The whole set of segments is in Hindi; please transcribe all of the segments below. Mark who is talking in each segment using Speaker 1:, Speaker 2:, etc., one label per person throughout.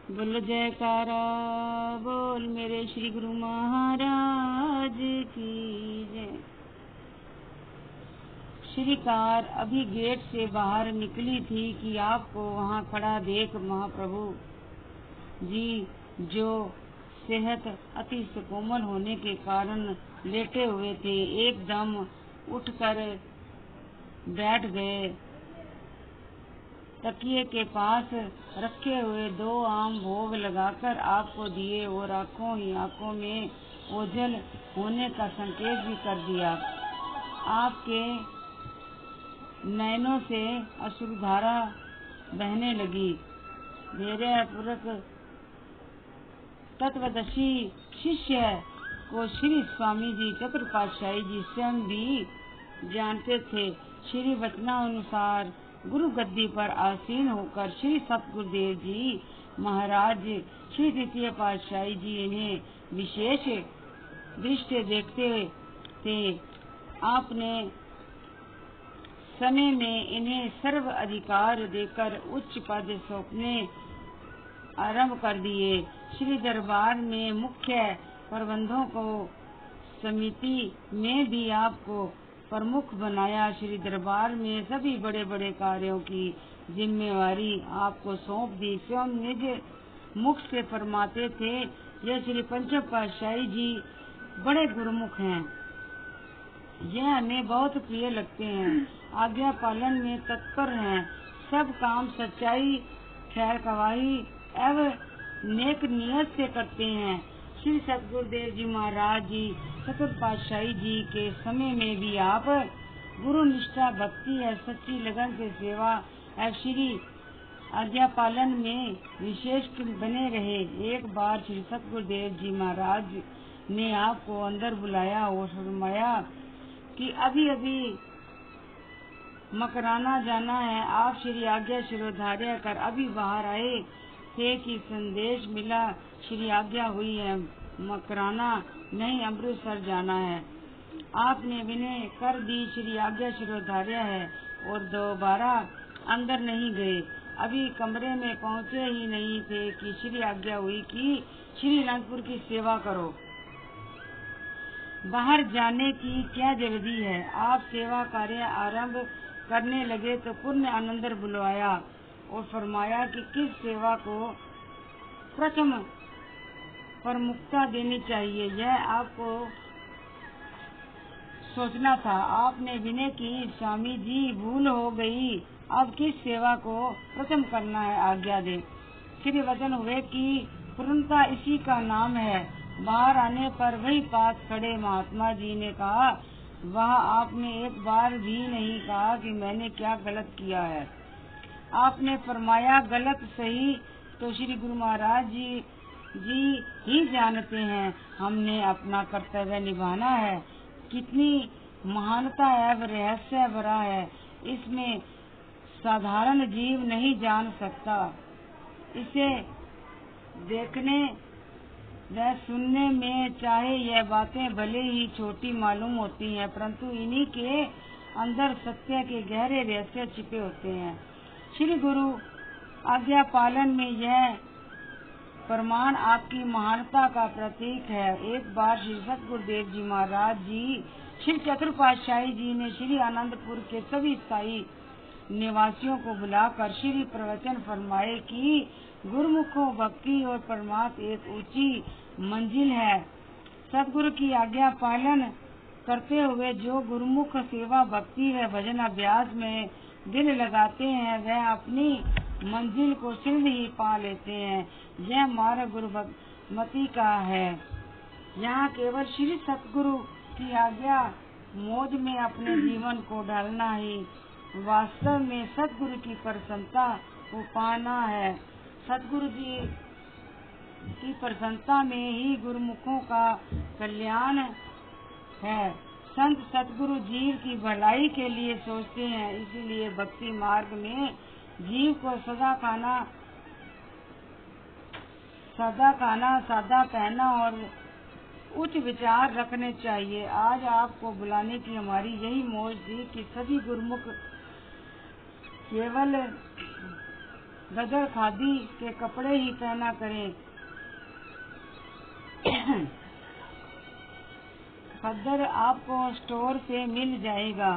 Speaker 1: बोल जयकारा बोल मेरे श्री गुरु महाराज की जय। श्री कार अभी गेट से बाहर निकली थी कि आपको वहाँ खड़ा देख महाप्रभु जी, जो सेहत अति सुकोमल होने के कारण लेटे हुए थे, एकदम उठकर बैठ गए। तकिए के पास रखे हुए 2 आम भोग लगाकर आपको दिए और आंखों ही आंखों में ओझल होने का संकेत भी कर दिया। आपके नैनों से अश्रुधारा बहने लगी। धैर्यपूर्वक तत्वदर्शी शिष्य को श्री स्वामी जी चतुर्पातशाही जी स्वयं भी जानते थे। श्री वचनानुसार गुरु गद्दी पर आसीन होकर श्री सतगुरुदेव जी महाराज श्री तृतीय पातशाही जी इन्हें विशेष दृष्टि देखते थे। आपने समय में इन्हें सर्व अधिकार देकर उच्च पद सौंपने आरंभ कर दिए। श्री दरबार में मुख्य प्रबंधों को समिति में भी आपको प्रमुख बनाया। श्री दरबार में सभी बड़े बड़े कार्यों की जिम्मेवारी आपको सौंप दी। स्वयं निज मुख से फरमाते थे, यह श्री पंचम पातशाही जी बड़े गुरुमुख हैं, यह हमें बहुत प्रिय लगते हैं, आज्ञा पालन में तत्पर हैं, सब काम सच्चाई खैर खवाही एवं नेक नियत से करते हैं। श्री सतगुरुदेव जी महाराज जी चतुर्पातशाही जी के समय में भी आप गुरु निष्ठा भक्ति है सच्ची लगन से सेवा है श्री आज्ञा पालन में विशेष बने रहे। एक बार श्री सतगुरुदेव जी महाराज ने आपको अंदर बुलाया और फरमाया कि अभी अभी मकराना जाना है। आप श्री आज्ञा शिरोधार्य कर अभी बाहर आए थे कि संदेश मिला, श्री आज्ञा हुई है, मकराना नहीं अमृतसर जाना है। आपने विनय कर दी, श्री आज्ञा शिरोधार्य है और दोबारा अंदर नहीं गए। अभी कमरे में पहुँचे ही नहीं थे कि श्री आज्ञा हुई कि श्री अनंतपुर की सेवा करो, बाहर जाने की क्या जल्दी है। आप सेवा कार्य आरंभ करने लगे तो पुण्य अंदर बुलवाया और फरमाया कि किस सेवा को प्रथम प्रमुखता देनी चाहिए, यह आपको सोचना था। आपने विनय की, स्वामी जी भूल हो गई, अब किस सेवा को प्रथम करना है, आज्ञा दे। श्री वचन हुए कि पूर्णता इसी का नाम है। बाहर आने पर वही पास खड़े महात्मा जी ने कहा, वह आपने एक बार भी नहीं कहा कि मैंने क्या गलत किया है। आपने फरमाया गलत सही तो श्री गुरु महाराज जी ही जानते हैं, हमने अपना कर्तव्य निभाना है। कितनी महानता एवं रहस्य भरा है, इसमें साधारण जीव नहीं जान सकता। इसे देखने व सुनने में चाहे यह बातें भले ही छोटी मालूम होती हैं, परंतु इन्हीं के अंदर सत्य के गहरे रहस्य छिपे होते हैं। श्री गुरु आज्ञा पालन में यह प्रमाण आपकी महानता का प्रतीक है। एक बार श्री सतगुरुदेव जी महाराज जी श्री चतुर्पातशाही जी ने श्री आनंदपुर के सभी स्थायी निवासियों को बुलाकर श्री प्रवचन फरमाए कि गुरुमुखों भक्ति और परमात्म एक ऊंची मंजिल है। सतगुरु की आज्ञा पालन करते हुए जो गुरुमुख सेवा भक्ति व भजन अभ्यास में दिल लगाते हैं, वह अपनी मंजिल को शीघ्र ही पा लेते हैं। यह मार्ग गुरुमति का है। यहाँ केवल श्री सतगुरु की आज्ञा मौज में अपने जीवन को ढालना ही वास्तव में सतगुरु की प्रसन्नता को पाना है। सतगुरु जी की प्रसन्नता में ही गुरुमुखों का कल्याण है। संत सतगुरु जीव की भलाई के लिए सोचते हैं, इसीलिए भक्ति मार्ग में जीव को सादा खाना, सादा पहना और उच्च विचार रखने चाहिए। आज आपको बुलाने की हमारी यही मौज थी कि सभी गुरुमुख केवल गदर खादी के कपड़े ही पहना करें। खद्दर आपको स्टोर से मिल जाएगा।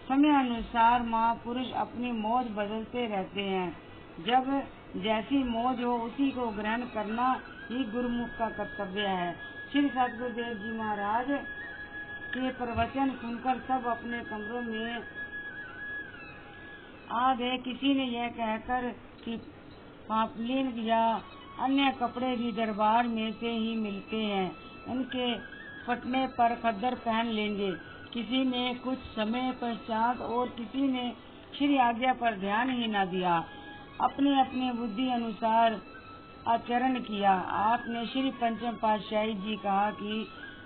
Speaker 1: समय अनुसार महापुरुष अपनी मौज बदलते रहते हैं। जब जैसी मौज हो उसी को ग्रहण करना ही गुरुमुख का कर्तव्य है। श्री सद्गुरुदेव जी महाराज के प्रवचन सुनकर सब अपने कमरों में आ गए। किसी ने यह कहकर कि पापलीन या अन्य कपड़े भी दरबार में से ही मिलते हैं, उनके फटने पर खद्दर पहन लेंगे। किसी ने कुछ समय पश्चात और किसी ने श्री आज्ञा पर ध्यान ही न दिया, अपने अपने बुद्धि अनुसार आचरण किया। आपने श्री पंचम पातशाही जी कहा कि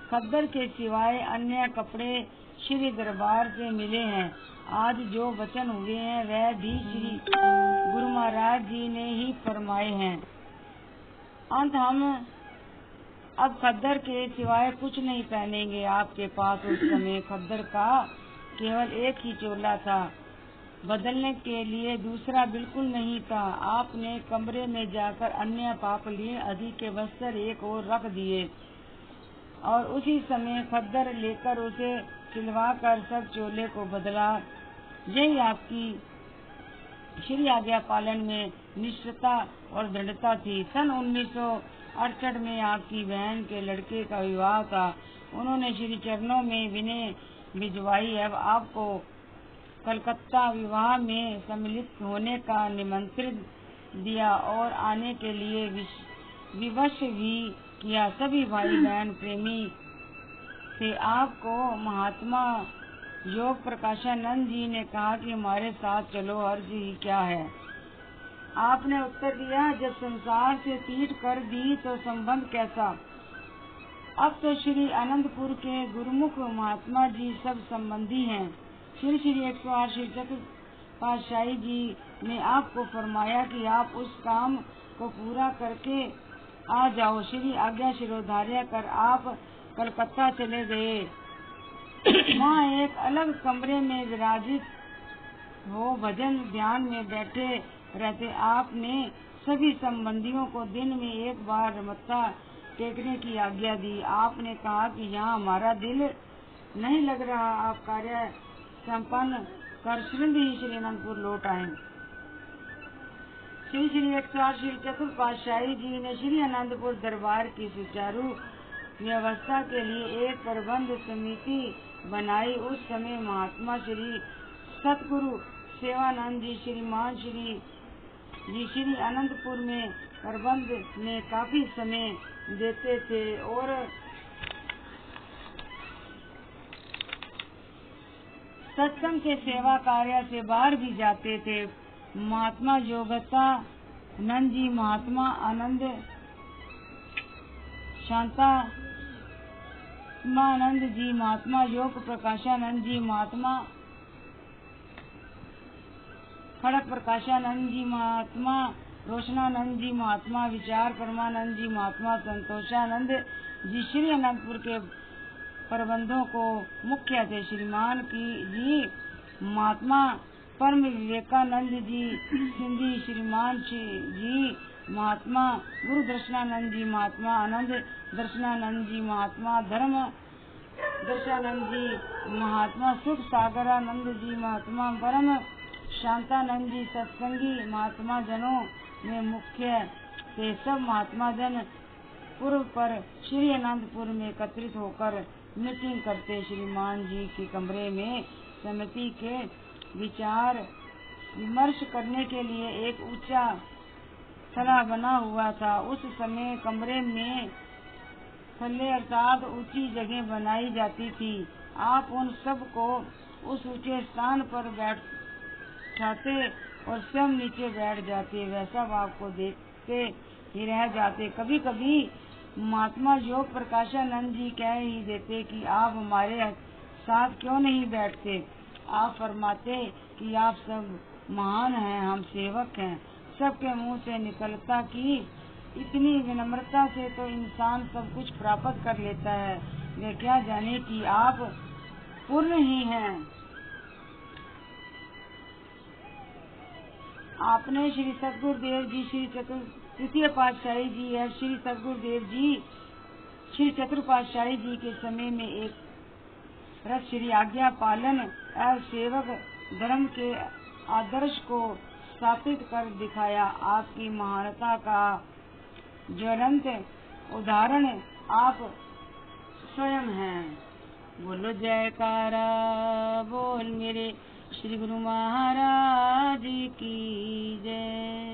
Speaker 1: खद्दर के सिवाय अन्य कपड़े श्री दरबार से मिले हैं। आज जो वचन हुए हैं वह भी श्री गुरु महाराज जी ने ही फरमाए हैं। अंत हम अब खद्दर के सिवाय कुछ नहीं पहनेंगे। आपके पास उस समय खद्दर का केवल एक ही चोला था, बदलने के लिए दूसरा बिल्कुल नहीं था। आपने कमरे में जाकर अन्य पापलीन आदि के वस्त्र एक ओर रख दिए और उसी समय खद्दर लेकर उसे सिलवाकर सब चोले को बदला। यही आपकी श्री आज्ञा पालन में निष्ठता और दृढ़ता थी। सन 1968 में आपकी बहन के लड़के का विवाह था। उन्होंने श्री चरणों में विनय भिजवाई। अब आपको कलकत्ता विवाह में सम्मिलित होने का निमंत्रण दिया और आने के लिए विवश भी किया। सभी भाई बहन प्रेमी थे। आपको महात्मा योग प्रकाशानंद जी ने कहा कि हमारे साथ चलो, अर्ज ही क्या है। आपने उत्तर दिया, जब संसार से पीठ कर दी तो संबंध कैसा। अब तो श्री आनंदपुर के गुरुमुख महात्मा जी सब संबंधी हैं। श्री 108 श्री चतुर्थ पातशाही जी ने आपको फरमाया कि आप उस काम को पूरा करके आ जाओ। श्री आज्ञा शिरोधार्य कर आप कलकत्ता चले गए। वहाँ एक अलग कमरे में विराजित हो भजन ध्यान में बैठे रहते। आपने सभी संबंधियों को दिन में एक बार मत्था टेकने की आज्ञा दी। आपने कहा कि यहाँ हमारा दिल नहीं लग रहा, आप कार्य संपन्न कर श्री अनंतपुर लौट आए। श्री 108 श्री चतुर्थ पातशाही जी ने श्री अनंतपुर दरबार की सुचारू व्यवस्था के लिए एक प्रबंध समिति बनाई। उस समय महात्मा श्री सतगुरु सेवानंद जी श्रीमान श्री अनंतपुर में प्रबंध में काफी समय देते थे और सत्संग के सेवा कार्य से बाहर भी जाते थे। महात्मा योगतानंद जी, महात्मा आनंद शांतात्मानंद जी, महात्मा योग प्रकाशानंद जी, महात्मा खड़क प्रकाशानंद जी, महात्मा रोशनानंद जी, महात्मा विचार परमानंद जी, महात्मा संतोषानंद जी श्री अनंतपुर के प्रबंधों को मुख्य थे। श्रीमान जी महात्मा परम विवेकानंद जी सिंधी, श्रीमान जी महात्मा गुरु दर्शनानंद जी, महात्मा आनंद दर्शनानंद जी, महात्मा धर्म दर्शनानंद जी, महात्मा सुख सागरानंद जी, महात्मा परम शांतानंद जी सत्संगी महात्मा जनों में मुख्य थे। सब महात्मा जन पूर्व पर श्री अनंतपुर में एकत्रित होकर मीटिंग करते। श्रीमान जी के कमरे में समिति के विचार विमर्श करने के लिए एक ऊंचा थला बना हुआ था। उस समय कमरे में थल्ले अर्थात ऊंची जगह बनाई जाती थी। आप उन सब को उस ऊंचे स्थान पर बैठाते और सब नीचे बैठ जाते। वह सब आपको देखते ही रह जाते। कभी कभी महात्मा योग प्रकाशानंद जी कह ही देते कि आप हमारे साथ क्यों नहीं बैठते। आप फरमाते कि आप सब महान हैं, हम सेवक हैं। सबके मुंह से निकलता कि इतनी विनम्रता से तो इंसान सब कुछ प्राप्त कर लेता है, वे क्या जाने कि आप पूर्ण ही हैं। आपने श्री सतगुरुदेव जी, श्री तृतीय पातशाही जी और श्री सतगुरुदेव जी, श्री चतुर्थ पातशाही जी के समय में एक रस श्री आज्ञा पालन और सेवक धर्म के आदर्श को स्थापित कर दिखाया। आपकी महानता का ज्वलंत उदाहरण आप स्वयं हैं। बोलो जयकारा बोल मेरे श्री गुरु महाराज की जय।